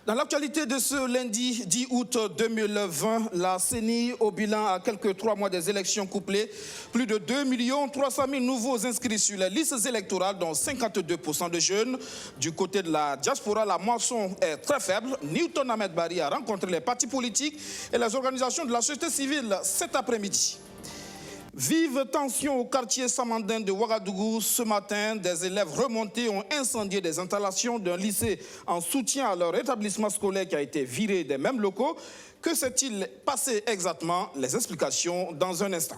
Dans l'actualité de ce lundi 10 août 2020, la CENI, au bilan à quelques 3 mois des élections couplées, plus de 2 300 000 nouveaux inscrits sur les listes électorales, dont 52% de jeunes. Du côté de la diaspora, la moisson est très faible. Newton Ahmed Bari a rencontré les partis politiques et les organisations de la société civile cet après-midi. Vive tension au quartier Samandin de Ouagadougou. Ce matin, des élèves remontés ont incendié des installations d'un lycée en soutien à leur établissement scolaire qui a été viré des mêmes locaux. Que s'est-il passé exactement? Les explications dans un instant.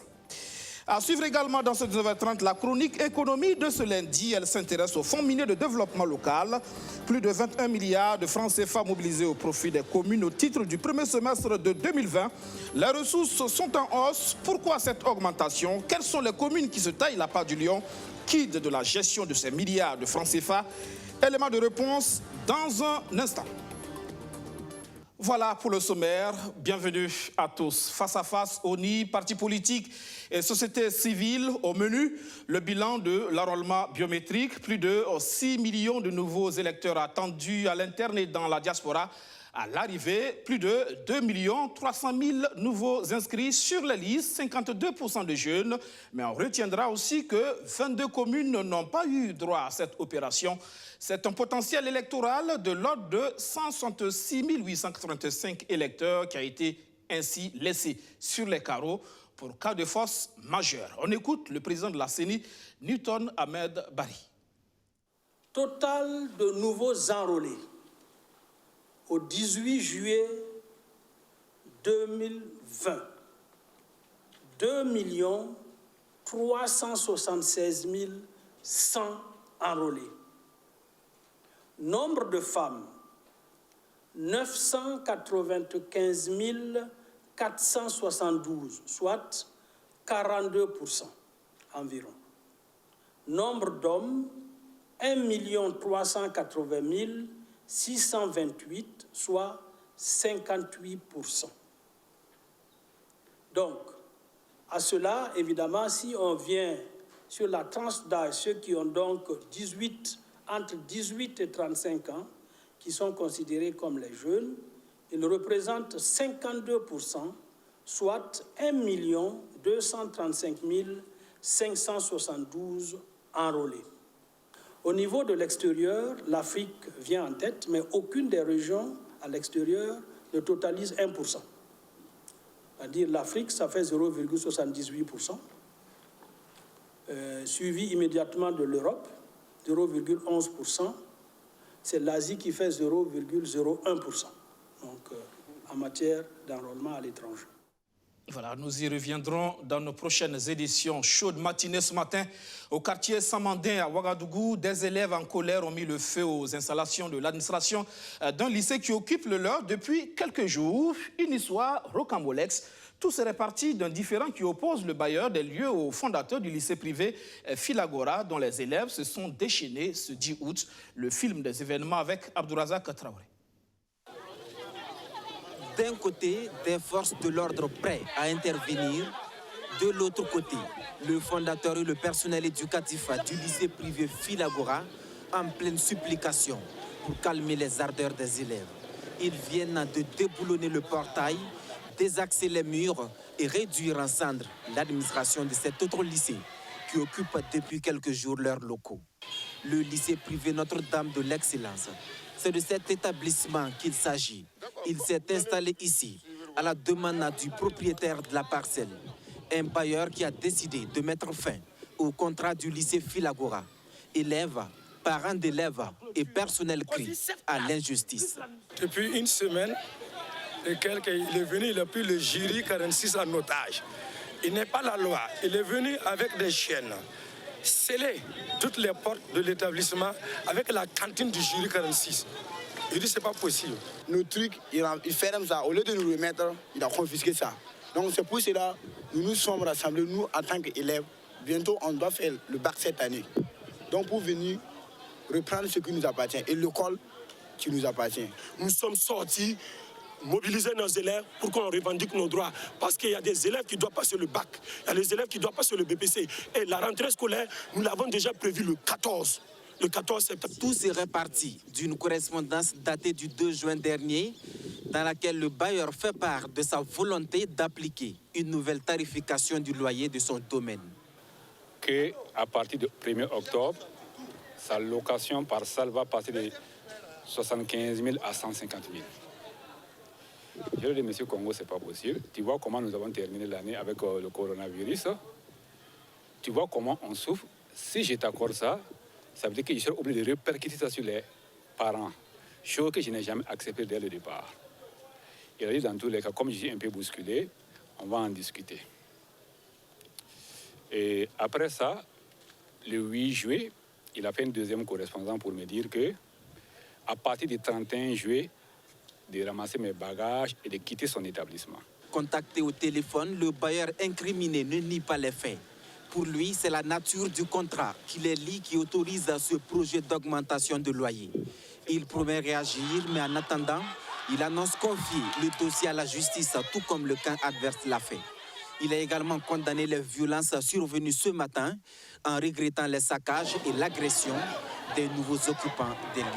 À suivre également dans ce 19h30 la chronique économie de ce lundi. Elle s'intéresse au fonds minier de développement local. Plus de 21 milliards de francs CFA mobilisés au profit des communes au titre du premier semestre de 2020. Les ressources sont en hausse. Pourquoi cette augmentation? Quelles sont les communes qui se taillent la part du lion? Quid de la gestion de ces milliards de francs CFA? Élément de réponse dans un instant. Voilà pour le sommaire. Bienvenue à tous. Face à face, ONI, partis politiques et société civile. Au menu, le bilan de l'enrôlement biométrique. Plus de 6 millions de nouveaux électeurs attendus à l'interne et dans la diaspora. À l'arrivée, plus de 2 300 000 nouveaux inscrits sur les listes, 52% de jeunes. Mais on retiendra aussi que 22 communes n'ont pas eu droit à cette opération. C'est un potentiel électoral de l'ordre de 166 885 électeurs qui a été ainsi laissé sur les carreaux pour cas de force majeure. On écoute le président de la CENI, Newton Ahmed Bari. Total de nouveaux enrôlés au 18 juillet 2020, 2 376 100 enrôlés. Nombre de femmes, 995 472, soit 42% environ. Nombre d'hommes, 1 380 628, soit 58%. Donc, à cela, évidemment, si on vient sur la tranche d'âge, ceux qui ont donc entre 18 et 35 ans, qui sont considérés comme les jeunes, ils représentent 52%, soit 1 235 572 enrôlés. Au niveau de l'extérieur, l'Afrique vient en tête, mais aucune des régions à l'extérieur ne totalise 1%. C'est-à-dire l'Afrique, ça fait 0,78%, suivi immédiatement de l'Europe, 0,11%. C'est l'Asie qui fait 0,01%, donc en matière d'enrôlement à l'étranger. Voilà, nous y reviendrons dans nos prochaines éditions. Chaude matinée ce matin au quartier Samandin à Ouagadougou. Des élèves en colère ont mis le feu aux installations de l'administration d'un lycée qui occupe le leur depuis quelques jours. Une histoire rocambolesque. Tout serait parti d'un différend qui oppose le bailleur des lieux au fondateur du lycée privé Filagora, dont les élèves se sont déchaînés ce 10 août. Le film des événements avec Abdourazak Traoré. D'un côté, des forces de l'ordre prêts à intervenir. De l'autre côté, le fondateur et le personnel éducatif du lycée privé Filagora en pleine supplication pour calmer les ardeurs des élèves. Ils viennent de déboulonner le portail, désaxer les murs et réduire en cendres l'administration de cet autre lycée qui occupe depuis quelques jours leurs locaux. Le lycée privé Notre-Dame de l'Excellence. C'est de cet établissement qu'il s'agit. Il s'est installé ici, à la demande du propriétaire de la parcelle, un bailleur qui a décidé de mettre fin au contrat du lycée Filagora. Élèves, parents d'élèves et personnel crient à l'injustice. Depuis une semaine, il est venu, il a pris le jury 46 en otage. Il n'est pas la loi, il est venu avec des chaînes. Sceller toutes les portes de l'établissement avec la cantine du jury 46. Il dit c'est pas possible. Nos trucs, il fait comme ça. Au lieu de nous remettre, il a confisqué ça. Donc c'est pour cela que nous nous sommes rassemblés, nous en tant qu'élèves. Bientôt, on doit faire le bac cette année. Donc pour venir reprendre ce qui nous appartient et l'école qui nous appartient. Nous sommes sortis, mobiliser nos élèves pour qu'on revendique nos droits. Parce qu'il y a des élèves qui doivent passer le bac, il y a des élèves qui doivent passer le BPC. Et la rentrée scolaire, nous l'avons déjà prévue le 14. le 14 septembre. Tout serait parti d'une correspondance datée du 2 juin dernier, dans laquelle le bailleur fait part de sa volonté d'appliquer une nouvelle tarification du loyer de son domaine. Qu'à partir du 1er octobre, sa location par salle va passer de 75 000 à 150 000. Je lui ai dit, monsieur Congo, ce n'est pas possible. Tu vois comment nous avons terminé l'année avec le coronavirus. Tu vois comment on souffre. Si je t'accorde ça, ça veut dire que je serai obligé de répercuter ça sur les parents. Chose que je n'ai jamais acceptée dès le départ. Il a dit, dans tous les cas, comme je suis un peu bousculé, on va en discuter. Et après ça, le 8 juillet, il a fait une deuxième correspondance pour me dire que, à partir du 31 juillet, de ramasser mes bagages et de quitter son établissement. Contacté au téléphone, le bailleur incriminé ne nie pas les faits. Pour lui, c'est la nature du contrat qui les lie qui autorise ce projet d'augmentation de loyer. Il promet réagir, mais en attendant, il annonce confier le dossier à la justice, tout comme le camp adverse l'a fait. Il a également condamné les violences survenues ce matin en regrettant les saccages et l'agression des nouveaux occupants des lieux.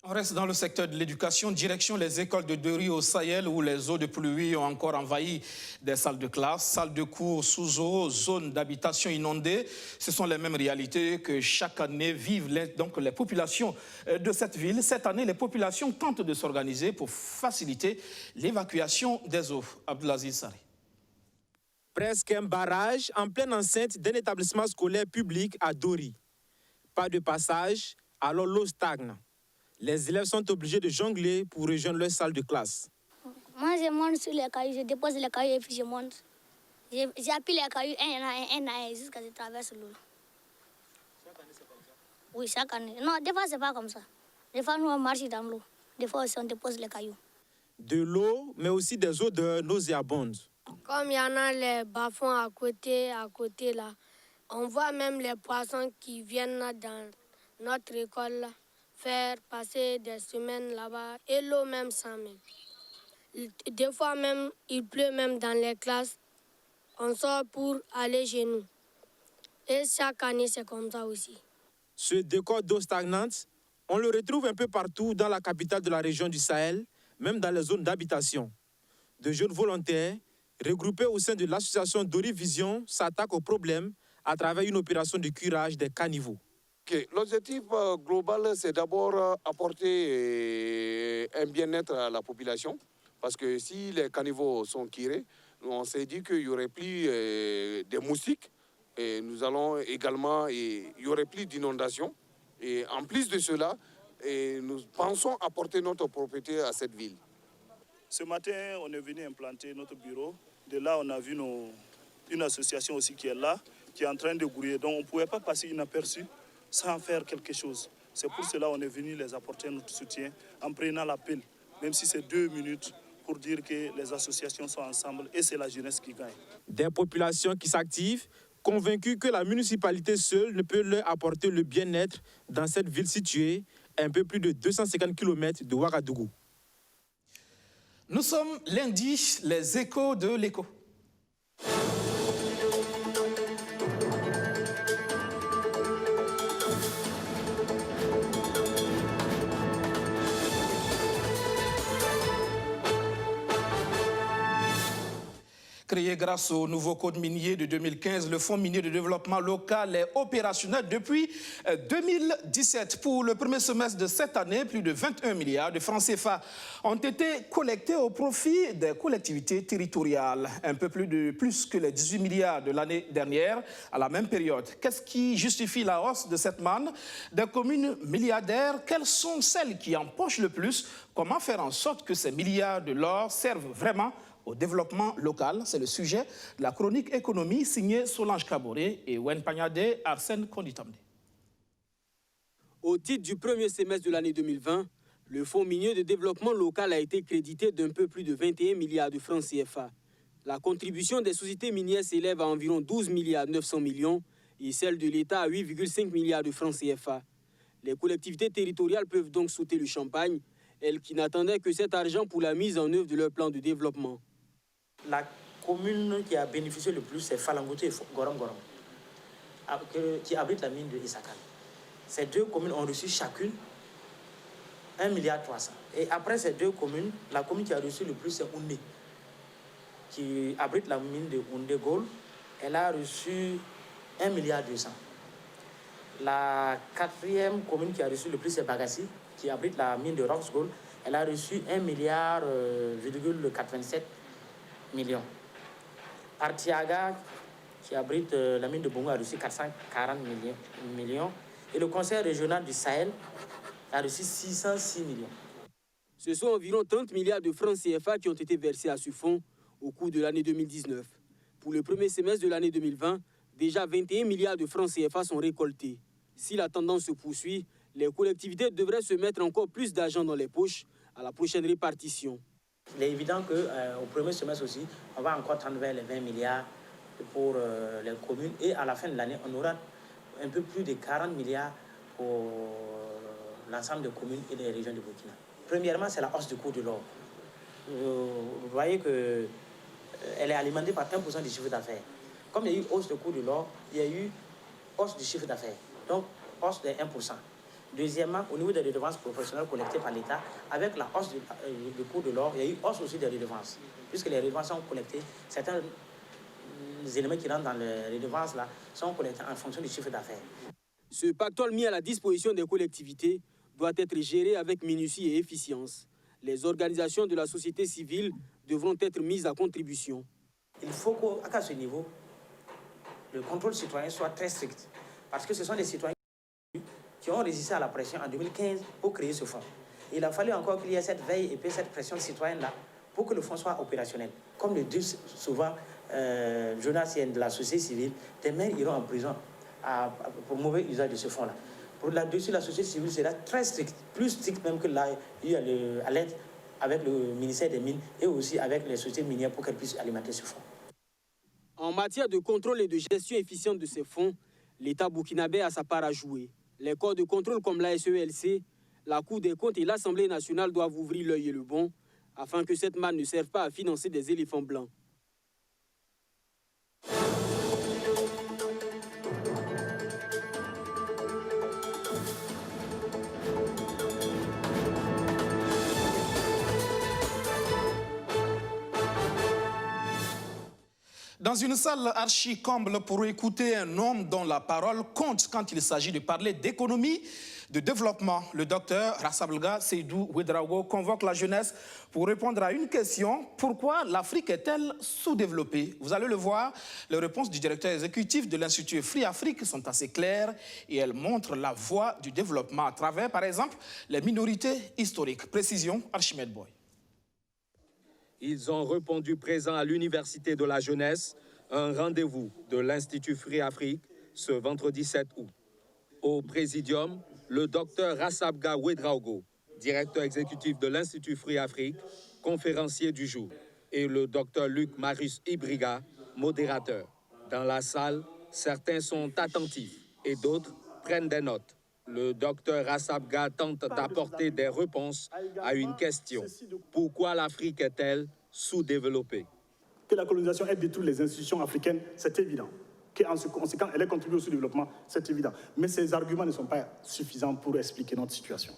On reste dans le secteur de l'éducation, direction les écoles de Deri au Sahel où les eaux de pluie ont encore envahi des salles de classe, salles de cours sous eau, zones d'habitation inondées. Ce sont les mêmes réalités que chaque année vivent les populations de cette ville. Cette année, les populations tentent de s'organiser pour faciliter l'évacuation des eaux. Abdelaziz Sari. Presque un barrage en pleine enceinte d'un établissement scolaire public à Dori. Pas de passage, alors l'eau stagne. Les élèves sont obligés de jongler pour rejoindre leur salle de classe. Moi, je monte sur les cailloux, je dépose les cailloux et puis je monte. J'appuie les cailloux un à un jusqu'à ce que je traverse l'eau. Chaque année, c'est comme ça? Oui, chaque année. Non, des fois, c'est pas comme ça. Des fois, nous, on marche dans l'eau. Des fois aussi, on dépose les cailloux. De l'eau, mais aussi des odeurs nauséabondes. Comme il y en a les bas-fonds à côté là, on voit même les poissons qui viennent dans notre école là, faire passer des semaines là-bas et l'eau même sans même. Des fois même, il pleut même dans les classes. On sort pour aller chez nous. Et chaque année, c'est comme ça aussi. Ce décor d'eau stagnante, on le retrouve un peu partout dans la capitale de la région du Sahel, même dans les zones d'habitation. De jeunes volontaires, regroupés au sein de l'association Dori Vision, s'attaquent au problème à travers une opération de curage des caniveaux. Okay. L'objectif global, c'est d'abord apporter un bien-être à la population. Parce que si les caniveaux sont curés, on s'est dit qu'il n'y aurait plus des moustiques. Et nous allons également, il n'y aurait plus d'inondations. Et en plus de cela, nous pensons apporter notre propriété à cette ville. Ce matin, on est venu implanter notre bureau. De là, on a vu une association aussi qui est là, qui est en train de grouiller. Donc, on ne pouvait pas passer inaperçu sans faire quelque chose. C'est pour cela qu'on est venu les apporter notre soutien en prenant l'appel, même si c'est 2 minutes, pour dire que les associations sont ensemble et c'est la jeunesse qui gagne. Des populations qui s'activent, convaincues que la municipalité seule ne peut leur apporter le bien-être dans cette ville située à un peu plus de 250 km de Ouagadougou. Nous sommes lundi, les échos de l'écho. Créé grâce au nouveau code minier de 2015, le Fonds minier de développement local est opérationnel depuis 2017. Pour le premier semestre de cette année, plus de 21 milliards de francs CFA ont été collectés au profit des collectivités territoriales. Un peu plus que les 18 milliards de l'année dernière à la même période. Qu'est-ce qui justifie la hausse de cette manne des communes milliardaires? Quelles sont celles qui empochent le plus? Comment faire en sorte que ces milliards de l'or servent vraiment au développement local? C'est le sujet de la chronique économie signée Solange Kaboré et Wen Pagnade Arsène Konditamde. Au titre du premier semestre de l'année 2020, le Fonds minier de développement local a été crédité d'un peu plus de 21 milliards de francs CFA. La contribution des sociétés minières s'élève à environ 12 milliards 900 millions et celle de l'État à 8,5 milliards de francs CFA. Les collectivités territoriales peuvent donc sauter le champagne, elles qui n'attendaient que cet argent pour la mise en œuvre de leur plan de développement. La commune qui a bénéficié le plus, c'est Falangoto et Gorom Gorom, qui abrite la mine de Isakal. ces deux communes ont reçu chacune 1,3 milliard. Et après ces deux communes, la commune qui a reçu le plus, c'est Oundé, qui abrite la mine de Oundé Gold. Elle a reçu 1,2 milliard. La quatrième commune qui a reçu le plus, c'est Bagassi, qui abrite la mine de Rox Gold. Elle a reçu 1,87 milliard. Artiaga, qui abrite la mine de Bongo, a reçu 440 millions. Et le conseil régional du Sahel a reçu 606 millions. Ce sont environ 30 milliards de francs CFA qui ont été versés à ce fonds au cours de l'année 2019. Pour le premier semestre de l'année 2020, déjà 21 milliards de francs CFA sont récoltés. Si la tendance se poursuit, les collectivités devraient se mettre encore plus d'argent dans les poches à la prochaine répartition. Il est évident qu'au premier semestre aussi, on va encore tendre vers les 20 milliards pour les communes. Et à la fin de l'année, on aura un peu plus de 40 milliards pour l'ensemble des communes et des régions de Burkina. Premièrement, c'est la hausse du cours de l'or. Vous voyez qu'elle est alimentée par 1% du chiffre d'affaires. Comme il y a eu hausse du cours de l'or, il y a eu hausse du chiffre d'affaires. Donc, hausse de 1%. Deuxièmement, au niveau des redevances professionnelles collectées par l'État, avec la hausse du cours de l'or, il y a eu hausse aussi des redevances. Puisque les redevances sont collectées, certains éléments qui rentrent dans les redevances là, sont collectés en fonction du chiffre d'affaires. Ce pactole mis à la disposition des collectivités doit être géré avec minutie et efficience. Les organisations de la société civile devront être mises à contribution. Il faut qu'à ce niveau, le contrôle citoyen soit très strict. Parce que ce sont des citoyens qui ont résisté à la pression en 2015 pour créer ce fonds. Il a fallu encore qu'il y ait cette veille et puis cette pression citoyenne-là pour que le fonds soit opérationnel. Comme le dit souvent Jonas Yen de la société civile, des maires iront en prison pour mauvais usage de ce fonds-là. Pour là-dessus, la société civile sera très stricte, plus stricte même que là, il y a à l'aide avec le ministère des Mines et aussi avec les sociétés minières pour qu'elles puissent alimenter ce fonds. En matière de contrôle et de gestion efficiente de ces fonds, l'État burkinabé a sa part à jouer. Les corps de contrôle comme la SELC, la Cour des comptes et l'Assemblée nationale doivent ouvrir l'œil et le bon afin que cette manne ne serve pas à financer des éléphants blancs. Dans une salle archi-comble pour écouter un homme dont la parole compte quand il s'agit de parler d'économie, de développement, le docteur Rassabga Seydou Ouedraogo convoque la jeunesse pour répondre à une question. Pourquoi l'Afrique est-elle sous-développée? Vous allez le voir, les réponses du directeur exécutif de l'Institut Free Afrique sont assez claires et elles montrent la voie du développement à travers, par exemple, les minorités historiques. Précision, Archimède Boy. Ils ont répondu présents à l'Université de la Jeunesse, un rendez-vous de l'Institut Free Afrique ce vendredi 7 août. Au Présidium, le docteur Rassabga Ouedraogo, directeur exécutif de l'Institut Free Afrique, conférencier du jour, et le docteur Luc Marius Ibriga, modérateur. Dans la salle, certains sont attentifs et d'autres prennent des notes. Le docteur Rassabga tente d'apporter des réponses à une question. Pourquoi l'Afrique est-elle sous-développée? Que la colonisation ait détruit les institutions africaines, c'est évident. Qu'en conséquence, elle ait contribué au sous-développement, c'est évident. Mais ces arguments ne sont pas suffisants pour expliquer notre situation.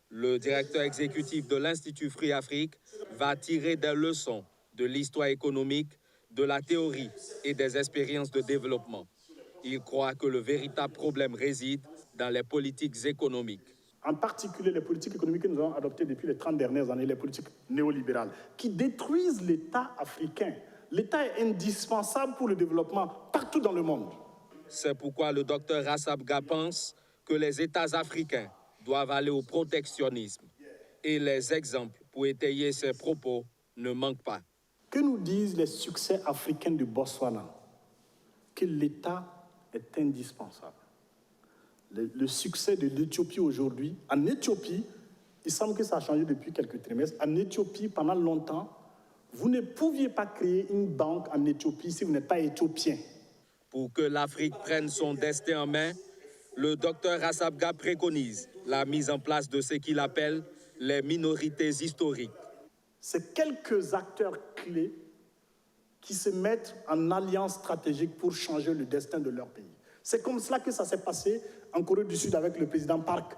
Le directeur exécutif de l'Institut Free Afrique va tirer des leçons de l'histoire économique, de la théorie et des expériences de développement. Il croit que le véritable problème réside dans les politiques économiques. En particulier les politiques économiques que nous avons adoptées depuis les 30 dernières années, les politiques néolibérales, qui détruisent l'État africain. L'État est indispensable pour le développement partout dans le monde. C'est pourquoi le docteur Rassabga pense que les États africains doivent aller au protectionnisme. Et les exemples pour étayer ces propos ne manquent pas. Que nous disent les succès africains du Botswana? Que l'État est indispensable. Le succès de l'Éthiopie aujourd'hui, en Éthiopie, il semble que ça a changé depuis quelques trimestres. En Éthiopie, pendant longtemps, vous ne pouviez pas créer une banque en Éthiopie si vous n'êtes pas éthiopien. Pour que l'Afrique prenne son destin en main, le docteur Rassabga préconise la mise en place de ce qu'il appelle les minorités historiques. C'est quelques acteurs clés qui se mettent en alliance stratégique pour changer le destin de leur pays. C'est comme cela que ça s'est passé en Corée du Sud avec le président Park.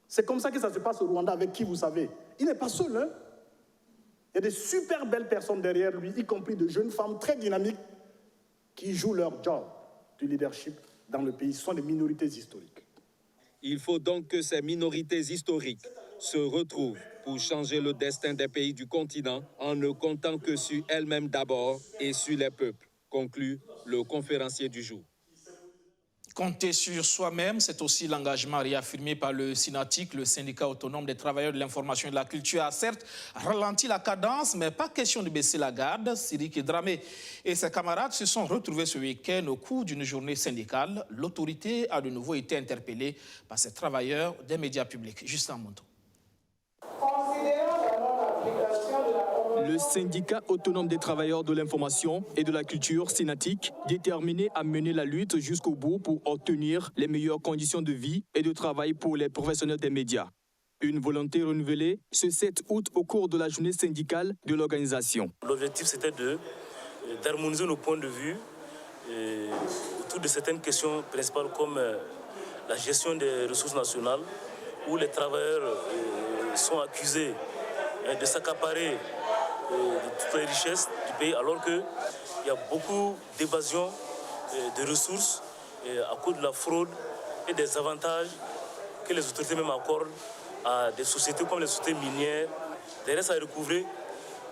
C'est comme ça que ça se passe au Rwanda avec qui, vous savez. Il n'est pas seul, hein. Il y a des super belles personnes derrière lui, y compris de jeunes femmes très dynamiques qui jouent leur job de leadership dans le pays. Ce sont des minorités historiques. Il faut donc que ces minorités historiques se retrouvent pour changer le destin des pays du continent en ne comptant que sur elles-mêmes d'abord et sur les peuples, conclut le conférencier du jour. Compter sur soi-même, c'est aussi l'engagement réaffirmé par le SYNATIC, le syndicat autonome des travailleurs de l'information et de la culture, a certes ralenti la cadence, mais pas question de baisser la garde. Sidiki Dramé et ses camarades se sont retrouvés ce week-end au cours d'une journée syndicale. L'autorité a de nouveau été interpellée par ces travailleurs des médias publics. Justin Monto. Le syndicat autonome des travailleurs de l'information et de la culture, SYNATIC, déterminé à mener la lutte jusqu'au bout pour obtenir les meilleures conditions de vie et de travail pour les professionnels des médias. Une volonté renouvelée ce 7 août au cours de la journée syndicale de l'organisation. L'objectif, c'était d'harmoniser nos points de vue autour de certaines questions principales comme la gestion des ressources nationales, où les travailleurs sont accusés de s'accaparer de toutes les richesses du pays, alors qu'il y a beaucoup d'évasion de ressources à cause de la fraude et des avantages que les autorités même accordent à des sociétés comme les sociétés minières, des restes à recouvrer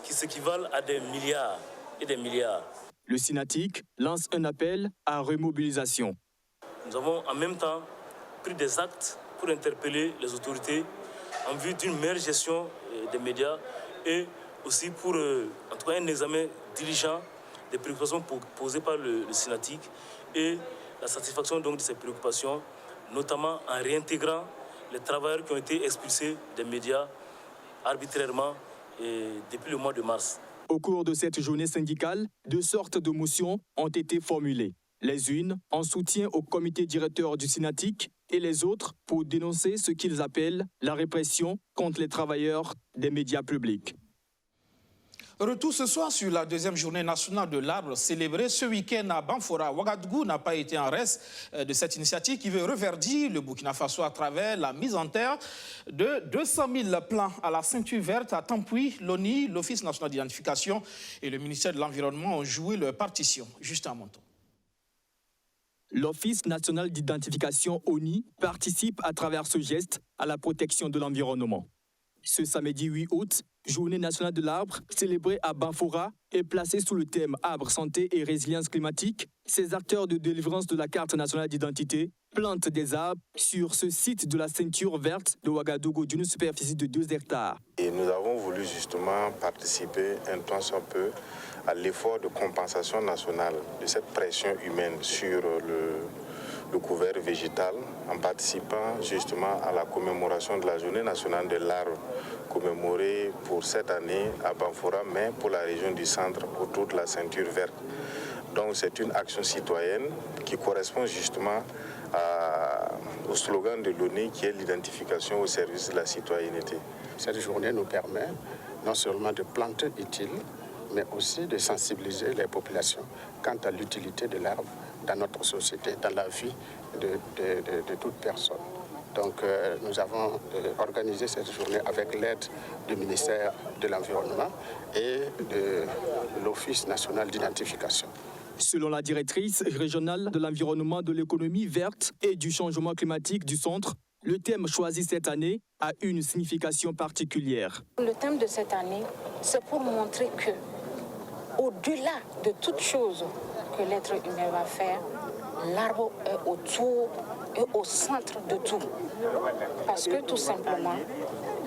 qui s'équivalent à des milliards et des milliards. Le SYNATIC lance un appel à remobilisation. Nous avons en même temps pris des actes pour interpeller les autorités en vue d'une meilleure gestion des médias et aussi pour en tout cas un examen diligent des préoccupations posées par le SYNATIC et la satisfaction donc de ces préoccupations, notamment en réintégrant les travailleurs qui ont été expulsés des médias arbitrairement depuis le mois de mars. Au cours de cette journée syndicale, 2 sortes de motions ont été formulées. Les unes en soutien au comité directeur du SYNATIC et les autres pour dénoncer ce qu'ils appellent la répression contre les travailleurs des médias publics. Retour ce soir sur la 2e journée nationale de l'arbre célébrée ce week-end à Banfora. Ouagadougou n'a pas été en reste de cette initiative qui veut reverdir le Burkina Faso à travers la mise en terre de 200 000 plants à la ceinture verte à Tampoui. L'ONI, l'Office national d'identification et le ministère de l'Environnement ont joué leur partition. Juste un montant. L'Office national d'identification ONI participe à travers ce geste à la protection de l'environnement. Ce samedi 8 août, Journée nationale de l'arbre, célébrée à Banfora et placée sous le thème Arbre, santé et résilience climatique, ces acteurs de délivrance de la carte nationale d'identité plantent des arbres sur ce site de la ceinture verte de Ouagadougou d'une superficie de 2 hectares. Et nous avons voulu justement participer un tant soit peu à l'effort de compensation nationale de cette pression humaine sur le couvert végétal en participant justement à la commémoration de la Journée nationale de l'arbre commémorée pour cette année à Banfora, mais pour la région du centre autour de la ceinture verte. Donc c'est une action citoyenne qui correspond justement au slogan de l'ONU qui est l'identification au service de la citoyenneté. Cette journée nous permet non seulement de planter utiles, mais aussi de sensibiliser les populations quant à l'utilité de l'arbre dans notre société, dans la vie de toute personne. Donc nous avons organisé cette journée avec l'aide du ministère de l'Environnement et de l'Office national d'identification. Selon la directrice régionale de l'environnement, de l'économie verte et du changement climatique du centre, le thème choisi cette année a une signification particulière. Le thème de cette année, c'est pour montrer que, au-delà de toute chose que l'être humain va faire, l'arbre est autour et au centre de tout. Parce que tout simplement,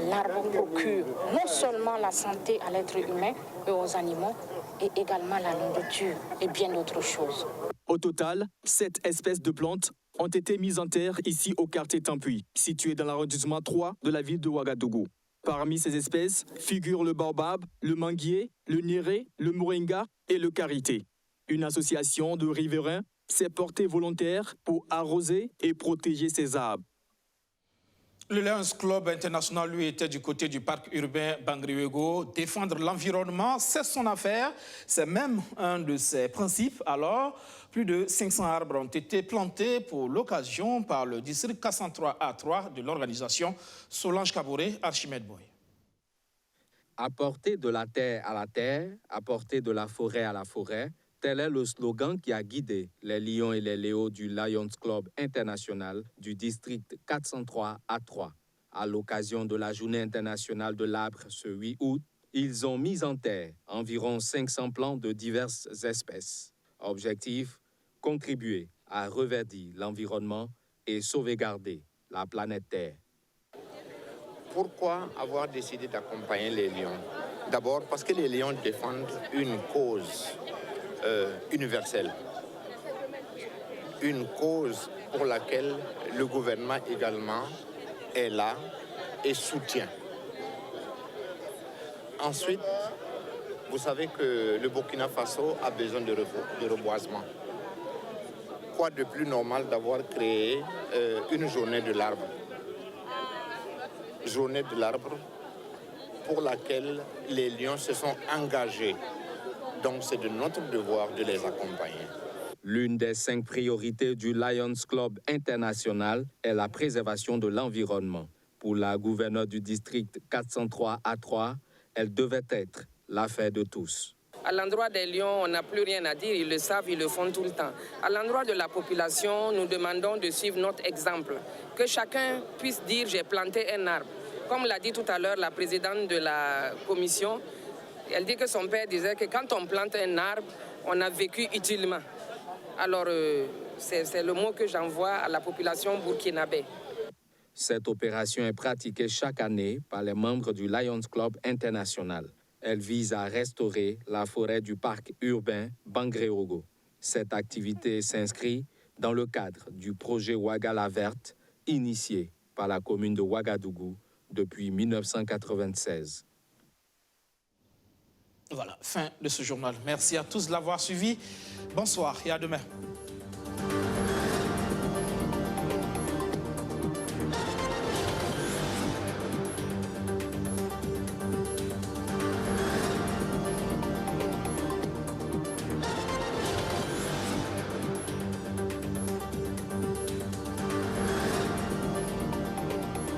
l'arbre procure non seulement la santé à l'être humain et aux animaux, et également la nourriture et bien d'autres choses. Au total, 7 espèces de plantes ont été mises en terre ici au quartier Tampoui, situé dans l'arrondissement 3 de la ville de Ouagadougou. Parmi ces espèces figurent le baobab, le manguier, le néré, le moringa et le karité. Une association de riverains s'est portée volontaire pour arroser et protéger ces arbres. Le Lions Club International, lui, était du côté du parc urbain Bangriwego. Défendre l'environnement, c'est son affaire. C'est même un de ses principes. Alors, plus de 500 arbres ont été plantés pour l'occasion par le district 403A3 de l'organisation Solange Kaboré, Archimède Boy. Apporter de la terre à la terre, apporter de la forêt à la forêt, tel est le slogan qui a guidé les lions et les léos du Lions Club International du district 403A3. À l'occasion de la Journée internationale de l'arbre ce 8 août, ils ont mis en terre environ 500 plants de diverses espèces. Objectif, contribuer à reverdir l'environnement et sauvegarder la planète Terre. Pourquoi avoir décidé d'accompagner les lions? D'abord parce que les lions défendent une cause universelle. Une cause pour laquelle le gouvernement également est là et soutient. Ensuite, vous savez que le Burkina Faso a besoin de reboisement. Quoi de plus normal d'avoir créé une journée de l'arbre? Journée de l'arbre pour laquelle les lions se sont engagés. Donc c'est de notre devoir de les accompagner. L'une des 5 priorités du Lions Club International est la préservation de l'environnement. Pour la gouverneure du district 403A3, elle devait être l'affaire de tous. À l'endroit des lions, on n'a plus rien à dire, ils le savent, ils le font tout le temps. À l'endroit de la population, nous demandons de suivre notre exemple. Que chacun puisse dire « j'ai planté un arbre ». Comme l'a dit tout à l'heure la présidente de la commission, elle dit que son père disait que quand on plante un arbre, on a vécu utilement. Alors, c'est le mot que j'envoie à la population burkinabé. Cette opération est pratiquée chaque année par les membres du Lions Club International. Elle vise à restaurer la forêt du parc urbain Bangréogo. Cette activité s'inscrit dans le cadre du projet Ouagala Verte, initié par la commune de Ouagadougou depuis 1996. Voilà, fin de ce journal. Merci à tous de l'avoir suivi. Bonsoir et à demain.